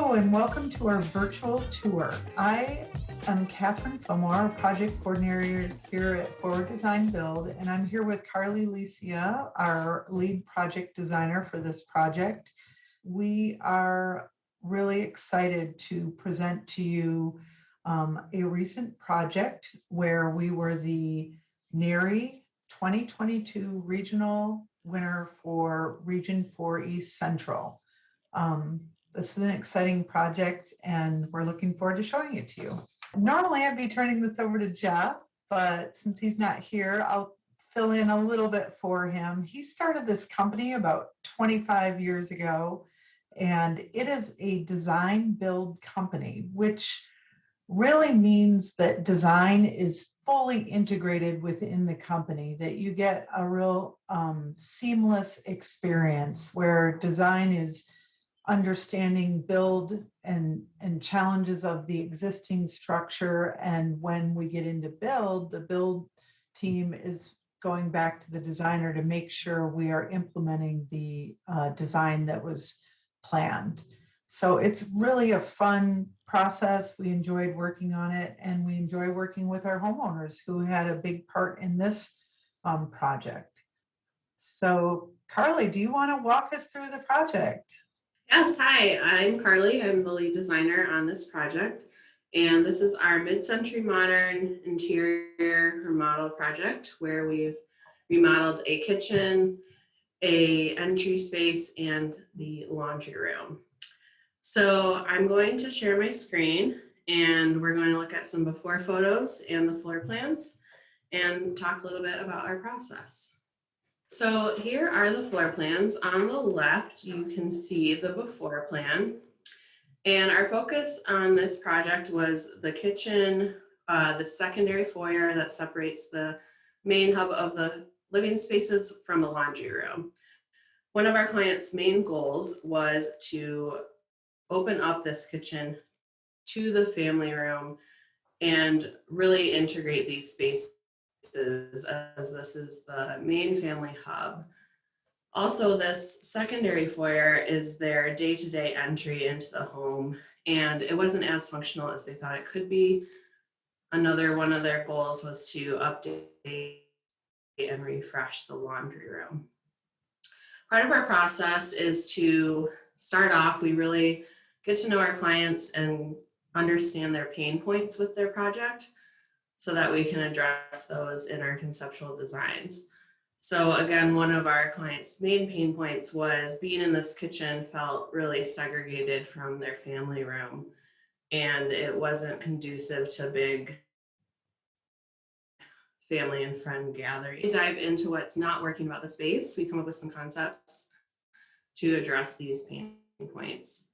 Hello and welcome to our virtual tour. I am Catherine Fillmore, project coordinator here at Forward Design Build, and I'm here with Carly Licia, our lead project designer for this project. We are really excited to present to you a recent project where we were the NARI 2022 regional winner for Region 4 East Central. This is an exciting project and we're looking forward to showing it to you. Normally I'd be turning this over to Jeff, but since he's not here, I'll fill in a little bit for him. He started this company about 25 years ago, and it is a design build company, which really means that design is fully integrated within the company, that you get a real seamless experience where design is understanding build and challenges of the existing structure. And when we get into build, the build team is going back to the designer to make sure we are implementing the design that was planned. So it's really a fun process. We enjoyed working on it, and we enjoy working with our homeowners who had a big part in this project. So Carly, do you want to walk us through the project? Yes, hi, I'm Carly. I'm the lead designer on this project, and this is our Mid-Century Modern Interior Remodel project where we've remodeled a kitchen, a entry space, and the laundry room. So I'm going to share my screen, and we're going to look at some before photos and the floor plans and talk a little bit about our process. So here are the floor plans. On the left, you can see the before plan. And our focus on this project was the kitchen, the secondary foyer that separates the main hub of the living spaces from the laundry room. One of our clients' main goals was to open up this kitchen to the family room and really integrate these spaces, as this is the main family hub. Also, this secondary foyer is their day-to-day entry into the home, and it wasn't as functional as they thought it could be. Another one of their goals was to update and refresh the laundry room. Part of our process is to start off, we really get to know our clients and understand their pain points with their project, so that we can address those in our conceptual designs. So again, one of our clients' main pain points was being in this kitchen felt really segregated from their family room, and it wasn't conducive to big family and friend gathering. We dive into what's not working about the space. We come up with some concepts to address these pain points.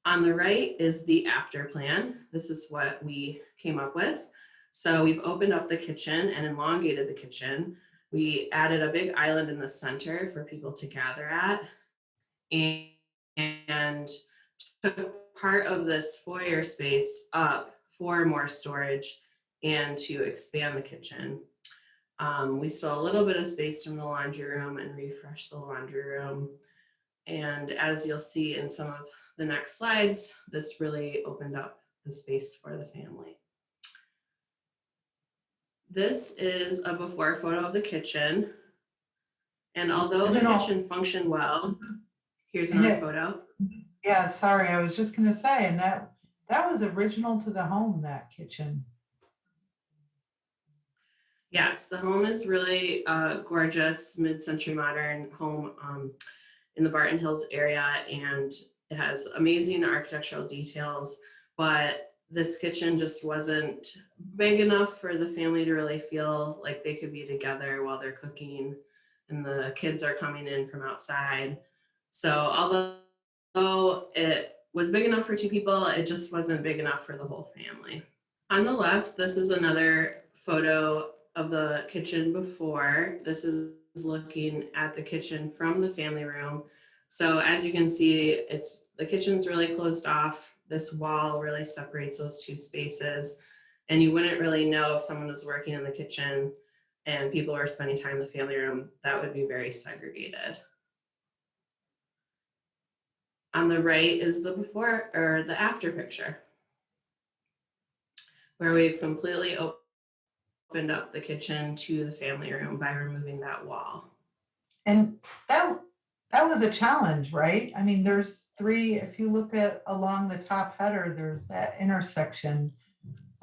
On the right is the after plan. This is what we came up with. So we've opened up the kitchen and elongated the kitchen. We added a big island in the center for people to gather at, and took part of this foyer space up for more storage and to expand the kitchen. We stole a little bit of space from the laundry room and refreshed the laundry room. And as you'll see in some of the next slides, this really opened up the space for the family. This is a before photo of the kitchen. And although the kitchen functioned well, here's another photo. Yeah, sorry, I was just going to say, and that was original to the home, that kitchen. Yes, the home is really a gorgeous mid-century modern home in the Barton Hills area, and it has amazing architectural details, but this kitchen just wasn't big enough for the family to really feel like they could be together while they're cooking and the kids are coming in from outside. So although it was big enough for two people, it just wasn't big enough for the whole family. On the left, this is another photo of the kitchen before. This is looking at the kitchen from the family room. So as you can see, the kitchen's really closed off. This wall really separates those two spaces, and you wouldn't really know if someone was working in the kitchen and people were spending time in the family room. That would be very segregated. On the right is the before or the after picture, where we've completely opened up the kitchen to the family room by removing that wall. And that that was a challenge, right? I mean, there's three, if you look at along the top header, there's that intersection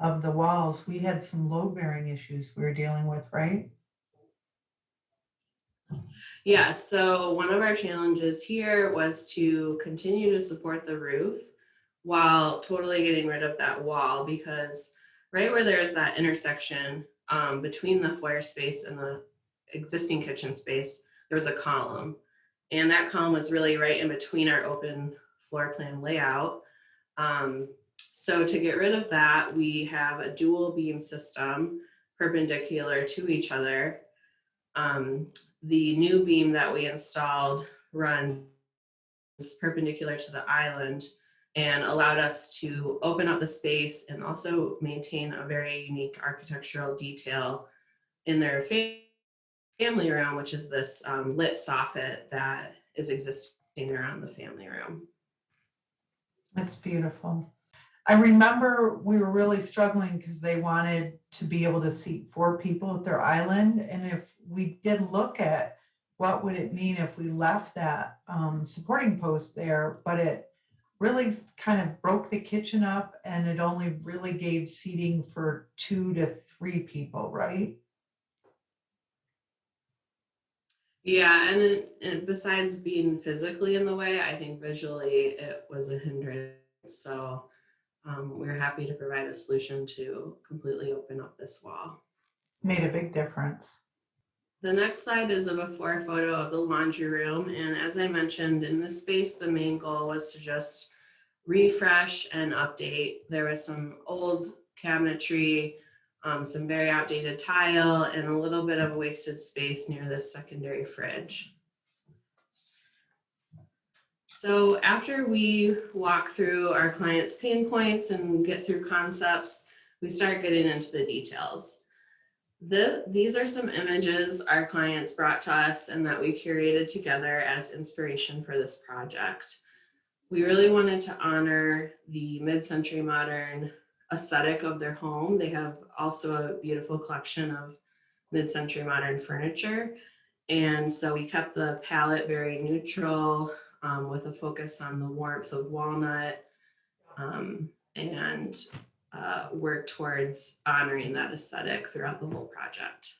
of the walls. We had some load bearing issues we were dealing with, right? Yeah, so one of our challenges here was to continue to support the roof while totally getting rid of that wall, because right where there's that intersection between the foyer space and the existing kitchen space, there was a column. And that column was really right in between our open floor plan layout. Um, so to get rid of that, we have a dual beam system perpendicular to each other. Um, the new beam that we installed runs perpendicular to the island and allowed us to open up the space and also maintain a very unique architectural detail in their family room, which is this lit soffit that is existing around the family room. That's beautiful. I remember we were really struggling because they wanted to be able to seat 4 people at their island. And if we did look at what would it mean if we left that supporting post there, but it really kind of broke the kitchen up and it only really gave seating for 2 to 3 people, right? Yeah, and besides being physically in the way, I think visually it was a hindrance. So we're happy to provide a solution to completely open up this wall. Made a big difference. The next slide is a before photo of the laundry room. And as I mentioned, in this space, the main goal was to just refresh and update. There was some old cabinetry, some very outdated tile, and a little bit of wasted space near this secondary fridge. So after we walk through our clients' pain points and get through concepts, we start getting into the details. These are some images our clients brought to us and that we curated together as inspiration for this project. We really wanted to honor the mid-century modern aesthetic of their home. They have also a beautiful collection of mid-century modern furniture. And so we kept the palette very neutral with a focus on the warmth of walnut and work towards honoring that aesthetic throughout the whole project.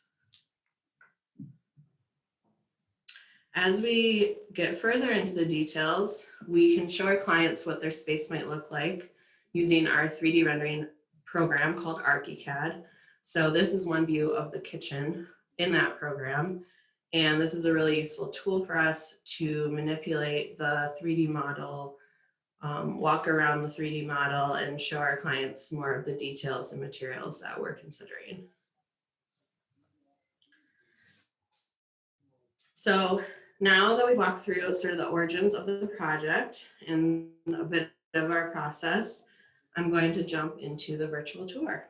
As we get further into the details, we can show our clients what their space might look like using our 3D rendering program called ArchiCAD. So this is one view of the kitchen in that program. And this is a really useful tool for us to manipulate the 3D model, walk around the 3D model and show our clients more of the details and materials that we're considering. So now that we walked through sort of the origins of the project and a bit of our process, I'm going to jump into the virtual tour.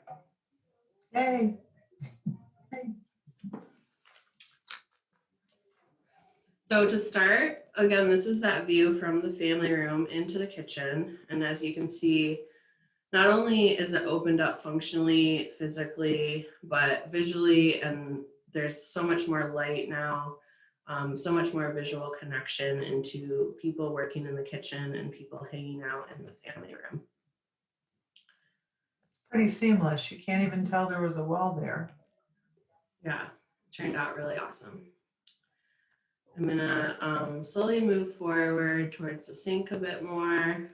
Yay. So to start, again, this is that view from the family room into the kitchen. And as you can see, not only is it opened up functionally, physically, but visually, and there's so much more light now. So much more visual connection into people working in the kitchen and people hanging out in the family room. Pretty seamless. You can't even tell there was a wall there. Yeah, turned out really awesome. I'm gonna slowly move forward towards the sink a bit more.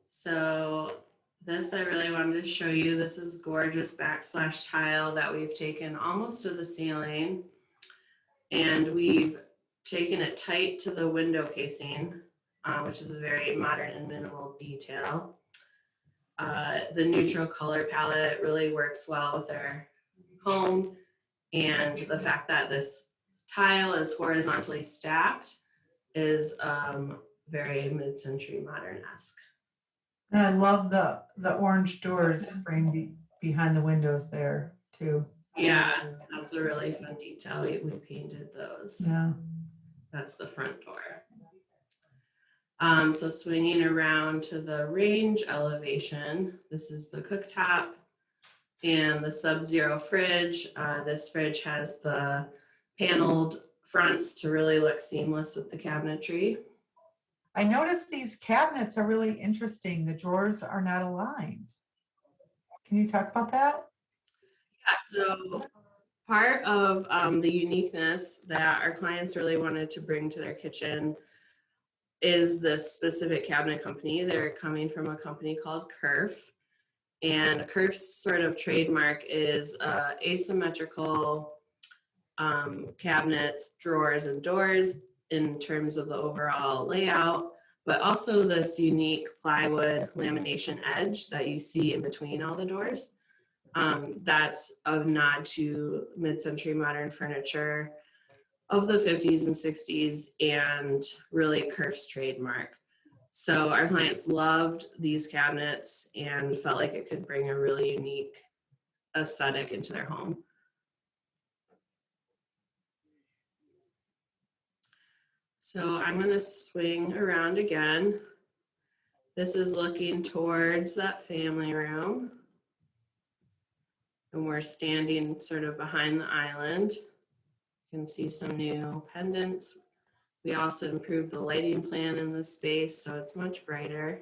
So this I really wanted to show you. This is gorgeous backsplash tile that we've taken almost to the ceiling, and we've taken it tight to the window casing, which is a very modern and minimal detail. The neutral color palette really works well with our home, and the fact that this tile is horizontally stacked is very mid-century modern-esque. And I love the orange doors framed behind the windows there too. Yeah, that's a really fun detail. We painted those. Yeah. That's the front door. So swinging around to the range elevation, this is the cooktop and the Sub-Zero fridge. This fridge has the paneled fronts to really look seamless with the cabinetry. I noticed these cabinets are really interesting. The drawers are not aligned. Can you talk about that? Yeah, so part of the uniqueness that our clients really wanted to bring to their kitchen is this specific cabinet company. They're coming from a company called Kerf. And Kerf's sort of trademark is asymmetrical cabinets, drawers, and doors in terms of the overall layout, but also this unique plywood lamination edge that you see in between all the doors. That's a nod to mid-century modern furniture of the 50s and 60s and really Kerf's trademark. So our clients loved these cabinets and felt like it could bring a really unique aesthetic into their home. So I'm going to swing around again. This is looking towards that family room. And we're standing sort of behind the island. You can see some new pendants. We also improved the lighting plan in this space, so it's much brighter.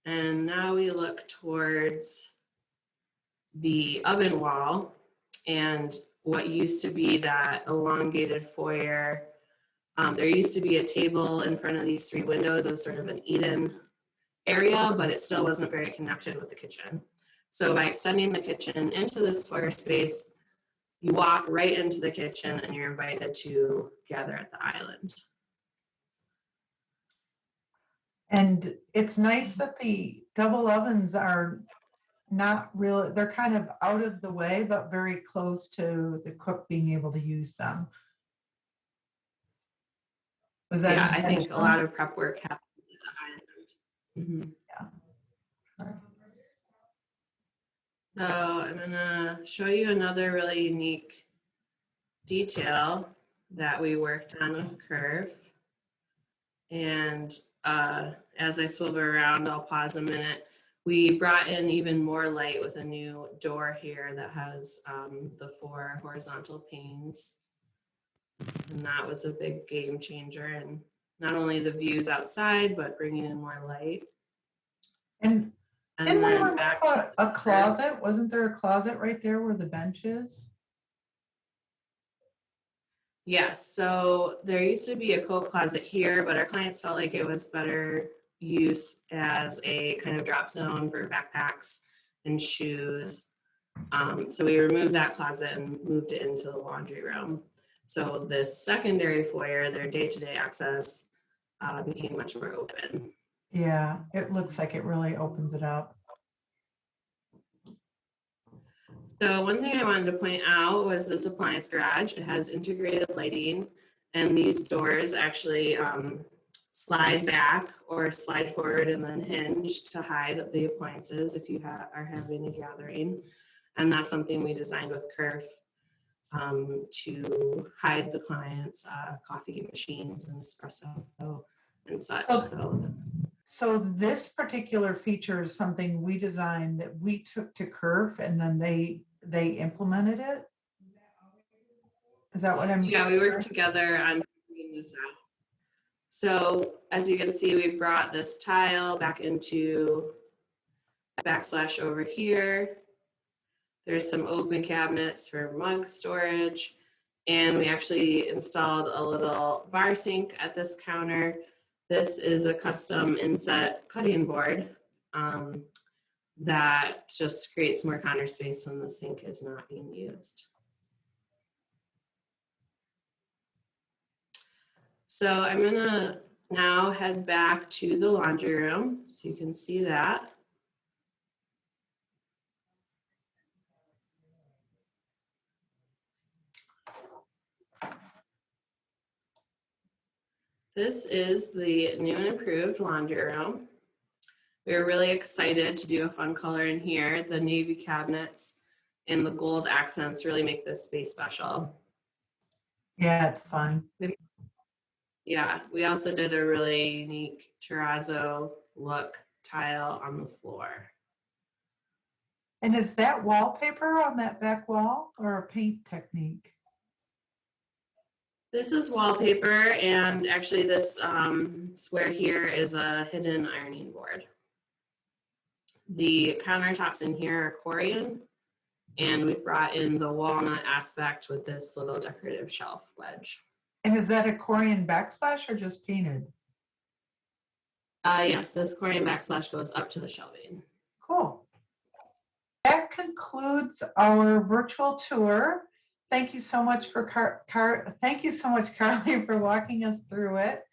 And now we look towards the oven wall and what used to be that elongated foyer. There used to be a table in front of these three windows as sort of an eat-in area, but it still wasn't very connected with the kitchen. So by extending the kitchen into this foyer space, you walk right into the kitchen and you're invited to gather at the island. And it's nice that the double ovens are not really, they're kind of out of the way, but very close to the cook being able to use them. Was that Yeah, I think a lot intentional? of prep work happens at the island. Mm-hmm. Yeah. So I'm gonna show you another really unique detail that we worked on with Curve. And as I swivel around, I'll pause a minute. We brought in even more light with a new door here that has the 4 horizontal panes. And that was a big game changer. And not only the views outside, but bringing in more light. And And didn't we then remove back to a closet? Wasn't there a closet right there where the bench is? yes, so there used to be a coat closet here, but our clients felt like it was better use as a kind of drop zone for backpacks and shoes. So we removed that closet and moved it into the laundry room. So this secondary foyer, their day-to-day access became much more open. Yeah, it looks like it really opens it up. So one thing I wanted to point out was this appliance garage. It has integrated lighting, and these doors actually slide back or slide forward and then hinge to hide the appliances if you are having a gathering. And that's something we designed with Kerf to hide the clients' coffee machines and espresso and such. So this particular feature is something we designed that we took to Curve and then they implemented it. Is that what I'm? Yeah, we worked together on figuring this out. So as you can see, we brought this tile back into backslash over here. There's some open cabinets for mug storage. And we actually installed a little bar sink at this counter. This is a custom inset cutting board that just creates more counter space when the sink is not being used. So I'm gonna now head back to the laundry room so you can see that. This is the new and improved laundry room. We were really excited to do a fun color in here. The navy cabinets and the gold accents really make this space special. Yeah, it's fun. Yeah, we also did a really unique terrazzo look tile on the floor. And is that wallpaper on that back wall or a paint technique? This is wallpaper, and actually this square here is a hidden ironing board. The countertops in here are Corian, and we've brought in the walnut aspect with this little decorative shelf ledge. And is that a Corian backsplash or just painted? Yes, this Corian backsplash goes up to the shelving. Cool. That concludes our virtual tour. Thank you so much for thank you so much, Carly, for walking us through it.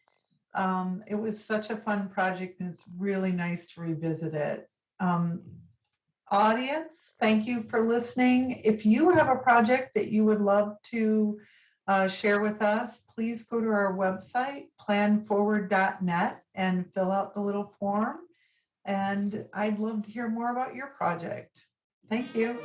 It was such a fun project, and it's really nice to revisit it. Audience, thank you for listening. If you have a project that you would love to share with us, please go to our website, planforward.net, and fill out the little form. And I'd love to hear more about your project. Thank you.